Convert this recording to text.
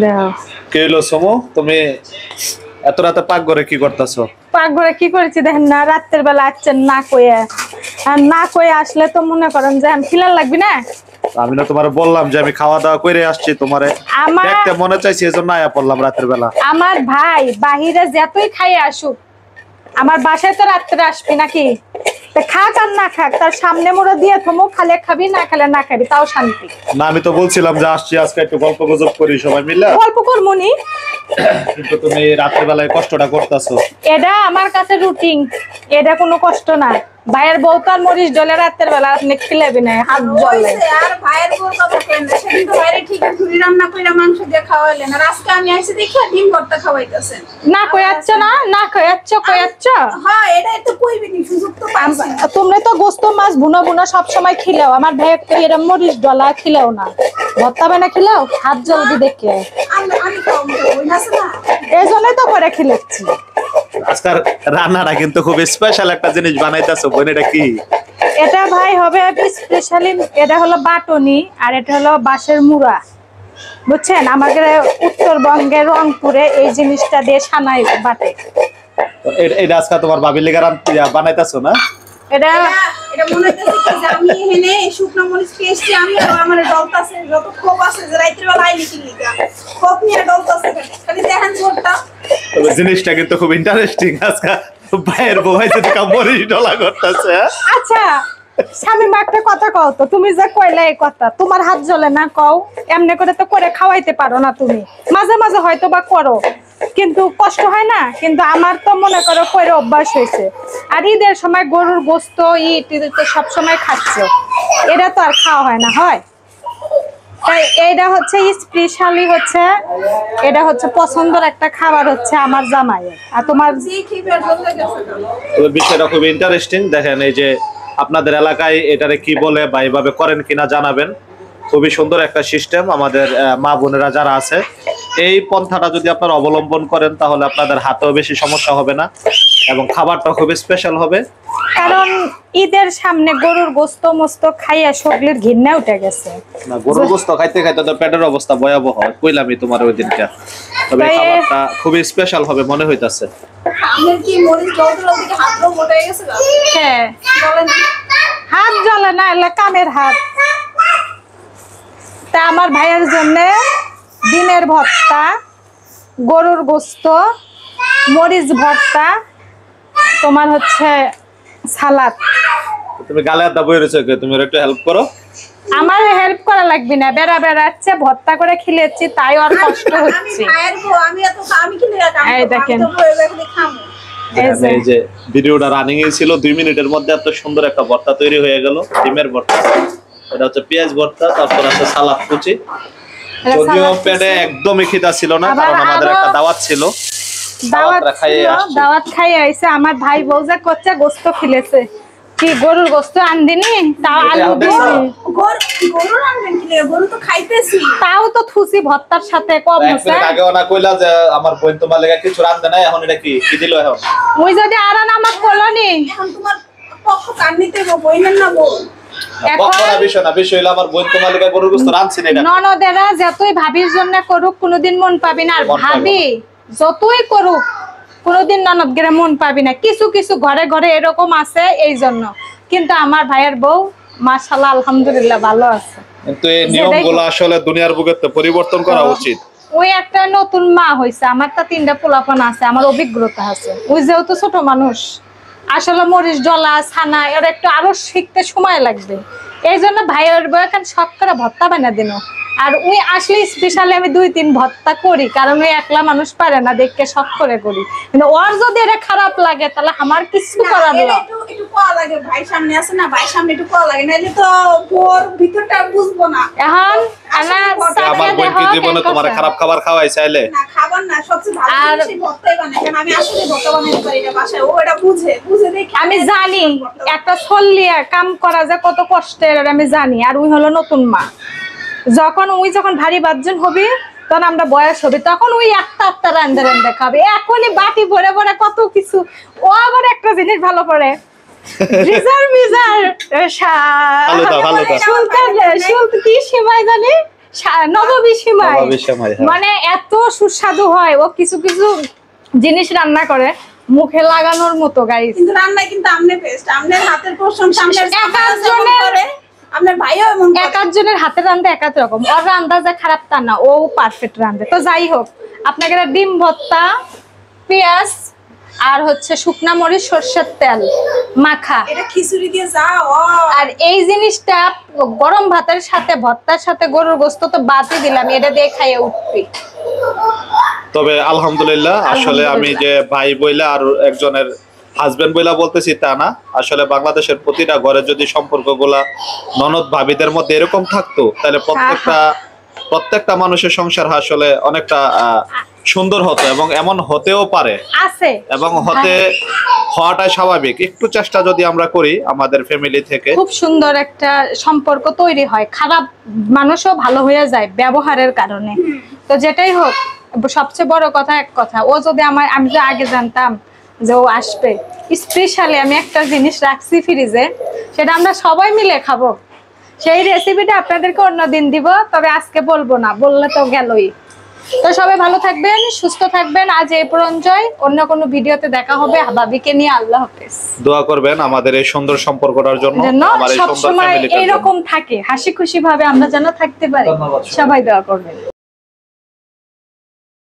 দাও। কে হলো সমু? তুমি এত রাতে পাকঘরে কি করতেছো? পাকঘরে কি করেছি দেখেন না, রাতের বেলা আসছেন না কইয়া, আর না কইয়া আসলে তো মনে করেন যে খিলার লাগবে না। আমি না তোমারে বললাম যে আমি খাওয়া দাওয়া করে আসছি, তোমারে দেখতে মনে চাইছি এজন্য আয়া পড়লাম রাতের বেলা। আমার ভাই বাহিরে যতই খাই আসুক, আমার বাসায় তো রাত্রে আসবি নাকি? খাক আর না খাক, তার সামনে মোড়া দিয়ে থমো, খালে খাবি না খালে না খাবি, তাও শান্তি। না আমি তো বলছিলাম যে আসছি আজকে একটু গল্প গুজব করি সবাই মিলে। গল্প করমুনি, কিন্তু তুমি রাতের বেলায় কষ্টটা করতেছো। এটা আমার কাছে রুটিন, এটা কোনো কষ্ট না। ভাইয়ের বউ তো আর মরিচ ডলে রাতের বেলা আপনি খিলাবি না, হাত জ্বলে। আর ভাইয়ের বউর কথা কেন, সেদিন তো বাইরে ঠিক ঝুরি রান্না কইরা মাংস দিয়ে খাওয়াইলেন, আর আজকে আমি আইছি দেখি ডিম ভর্তা খাওয়াইতেছেন। না কইয়াচ্ছ না, না কইয়াচ্ছ কইয়াচ্ছ। হ্যাঁ এটা তো কইবি নি, সুযোগ তো পাইছি। তোমরা তো গোস্ত মাছ ভুনা ভুনা সব সময় খিলাও, আমার ভাই তো এরকম মরিচ ডলা খিলাও না, ভর্তা বানা খিলাও, হাত জলদি দেখে। আমি খাওয়াবো ওই না না, এই জন্যই তো করে খিলেছি। আজকাল রান্নাটা কিন্তু খুব স্পেশাল একটা জিনিস বানাইতেছো বোন, এটা কি? এটা ভাই হবে স্পেশালি, এটা হলো বাটনি আর এটা হলো বাঁশের মুড়া, বুঝছেন? আমাদের উত্তরবঙ্গের রংপুরে এই জিনিসটা দিয়ে সানাই বাটে। এটা আজকে তোমার ভাবির লেগে বানাইতেছো না? এটা এটা মনে হচ্ছে কি যে আমি এখানে শুকনো মরিচ পেয়েছি, আমি আর আমার ডলতাছে যত খোপ আছে যে রাতের বেলা আইলি কি লিগা খোপ নিয়ে ডলতাছে, খালি দেখেন ছোটটা। তবে জিনিসটা কিন্তু খুব ইন্টারেস্টিং। আজকে ভাইয়ের বউ যদি মরিচ ডলা করতেছে। আচ্ছা স্বামী মা একটা কথা কও তো, তুমি যে কইলে এই কথা, তোমার হাত জ্বলে না? কও, এমনি করে তো করে খাওয়াইতে পারো না তুমি, মাঝে মাঝে হয়তো বা করো, কিন্তু কষ্ট হয় না? কিন্তু আমার তো মনে করো কইরে অভ্যাস হয়েছে। আর ঈদের সময় গরুর গোস্ত ঈদ তো সবসময় খাচ্ছে, এটা তো আর খাওয়া হয় না, হয়? তাই এইটা হচ্ছে স্পেশালি হচ্ছে, এটা হচ্ছে পছন্দের একটা খাবার হচ্ছে আমার জামাইয়ের। আর তোমার জি খিবার জন্য গেছে। তবে বিষয়টা খুব ইন্টারেস্টিং। দেখেন এই যে আপনাদের এলাকায় এটারে কি বলে বা এইভাবে করেন কিনা জানাবেন। খুবই সুন্দর একটা সিস্টেম। আমাদের মা বোনেরা যারা আছে এই পন্থাটা যদি আপনারা অবলম্বন করেন তাহলে আপনাদের হাতেও বেশি সমস্যা হবে না এবং খাবারটা খুবই স্পেশাল হবে। কারণ ঈদের সামনে গরুর গোস্ত মস্ত খাইয়া শরীরের ঘৃণা উঠে গেছে। না গরুর গোস্ত খাইতে খাইতে তো পেটের অবস্থা ভয়াবহ, কইলামই তোমার ওই দিনটা। তবে এই খাবারটা খুবই স্পেশাল হবে মনে হইতাছে। আপনার কি মরিচ ডলতে দিকে হাতও মোটা হয়ে গেছে? হ্যাঁ, বলেন হাত জ্বলে না, এলে কামের হাত। তা আমার ভাইয়ের জন্য ডিমের ভর্তা, গরুর গোস্ত, মরিচ ভর্তা, তোমার হচ্ছে সালাদ। তুমি গালে হাত বই রয়েছে, তুমি একটু হেল্প করো। আমার হেল্প করা লাগবে না, বেড়া বেড়াচ্ছে ভর্তা করে খিলেছি, তাই আর কষ্ট আমি হচ্ছে। ভাইয়ের বউ, আমি এত আমি কি লিগা কাম এই করব? দেখেন। আমি তো বই বই খামু। এই যে ভিডিওটা রানিং এ ছিল 2 মিনিটের মধ্যে এত সুন্দর একটা ভর্তা তৈরি হয়ে গেল। ডিমের ভর্তা, এটা হচ্ছে পেঁয়াজ ভর্তা, তারপর আছে সালাদ কুচি। যদিও পেটে একদমই খিদা ছিল না, কারণ আমাদের একটা দাওয়াত ছিল। দাওয়াত খাইয়ে আইছে। আমার ভাই বউ যা করছে গোস্ত খিলেছে, কি গরুর গোস্ত আনদিনি, তাও আলু দিছি, গরু রান্নেন কি লিগা? গরু তো খাইতেছি। তাও তো থুসি ভর্তার সাথে কম এক হচ্ছে। মিনিট আগে ওনা কইলা যে আমার বোন তোমার লাগা কিছু রান্ধে নাই, এখন এটা কি কি দিল এখন? ওই যদি আরান আমার কলোনি এখন তোমার পক্ষ কান নিতে গো, বইনেন না বউ। বকরা বিষয় না, বিষয় হলো আমার বোন তোমার লাগা গরুর গোশত রাঁধছি না। এটা ননদেরা যতই ভাবির জন্য করুক কোনোদিন মন পাবি না, আর ভাবি যতই করুক কোনোদিন ননদ গেরে মন পাবি না। কিছু কিছু ঘরে ঘরে এরকম আছে, এই জন্য। কিন্তু আমার ভাইয়ের বউ মাশাআল্লাহ আলহামদুলিল্লাহ ভালো আছে। কিন্তু এই নিয়মগুলো আসলে দুনিয়ার বুকে পরিবর্তন করা উচিত। ওই একটা নতুন মা হইছে, আমার তো 3টা পোলাপান আছে, আমার অভিজ্ঞতা আছে। ওই যেহেতু ছোট মানুষ, আসলে মরিচ ডলা ছানা এর একটু আরো শিখতে সময় লাগবে। এই জন্য ভাইয়ের বউ এখন শখ করে ভর্তা বানা দিন। আর ওই আসলে স্পেশালি আমি 2-3 ভর্তা করি, কারণ ওই একলা মানুষ পারে না, দেখে শখ করে করি। কিন্তু ওর যদি এটা খারাপ লাগে তাহলে আমার কিছু করার নেই। একটু পাওয়া লাগে, ভাই সামনে আছে না, ভাই সামনে একটু পাওয়া লাগে, নাহলে তো ওর ভিতরটা বুঝবো না। এখন আমার বোন কি জীবনে তোমার খারাপ খাবার খাওয়াই চাইলে? না খাবার না, সবচেয়ে ভালো জিনিস ভর্তাই বানায়। কারণ আমি আসলে ভর্তা বানাতে পারি না বাসায়, ও এটা বুঝে বুঝে দেখে আমি জানি একটা ছল্লিয়া কাম করা যে কত কষ্টের, আমি জানি। আর ওই হলো নতুন মা, যখন ভারী বাদজন হবি, তখন আমরা বয়স হবে, তখন ওই একটা রান্ধা রান্ধা খাবে। এখনই বাটি ভরে ভরে কত কিছু। ও আবার একটা জিনিস ভালো পড়ে, কি সেমাই জানি নবাবী সিমাই নবাবী সেমাই, হ্যাঁ। মানে এত সুস্বাদু হয়, ও কিছু কিছু জিনিস রান্না করে মুখে লাগানোর মতো গাইস। কিন্তু রান্নায় কিন্তু আমনে বেস্ট, আমনের হাতের প্রশংসা আমনের একজনের- করে, আপনার ভাইও এমন করে। এক একজনের হাতের রান্না এক এক রকম, ওর রান্না যে খারাপ তা না, ও পারফেক্ট রান্ধে। তো যাই হোক, আপনাকে একটা ডিম ভর্তা, পেঁয়াজ আর হচ্ছে শুকনা মরিচ সরষের তেল মাখা, এটা খিচুড়ি দিয়ে যাও। আর এই জিনিসটা গরম ভাতের সাথে ভর্তার সাথে গরুর গোস্ত তো বাদই দিলাম, এটা দিয়ে খাইয়ে উঠবি। তবে আলহামদুলিল্লাহ, আসলে আমি যে ভাই বইলা আর একজনের হাজবেন্ড বইলা বলতেছি তা না, আসলে বাংলাদেশের প্রতিটা ঘরে যদি সম্পর্কগুলা ননদ ভাবিদের মধ্যে এরকম থাকতো, তাহলে প্রত্যেকটা মানুষের সংসার আসলে অনেকটা সুন্দর হতো, এবং এমন হতেও পারে আছে এবং হওয়াটাই স্বাভাবিক। একটু চেষ্টা যদি আমরা করি আমাদের ফ্যামিলি থেকে, খুব সুন্দর একটা সম্পর্ক তৈরি হয়, খারাপ মানুষও ভালো হয়ে যায় ব্যবহারের কারণে। তো যেটাই হোক, সবচেয়ে বড় কথা এক কথা, ও যদি আমি যে আগে জানতাম যে ও আসবে, স্পেশালি আমি একটা জিনিস রাখছি ফ্রিজে, সেটা আমরা সবাই মিলে খাবো। সেই রেসিপিটা আপনাদেরকে অন্যদিন দিব, তবে আজকে বলবো না, বললে তো গেলই। তো সবাই ভালো থাকবেন, সুস্থ থাকবেন। আজ এই পর্যন্তই, অন্য কোনো ভিডিওতে দেখা হবে ভাবিকে নিয়ে। আল্লাহ হাফেজ। দোয়া করবেন আমাদের এই সুন্দর সম্পর্কটার জন্য, যেন আমার এই সুন্দর সবসময় ফ্যামিলিটার জন্য। এইরকম থাকে, হাসি খুশি ভাবে আমরা যেন থাকতে পারি। ধন্যবাদ। সবাই দোয়া করবেন।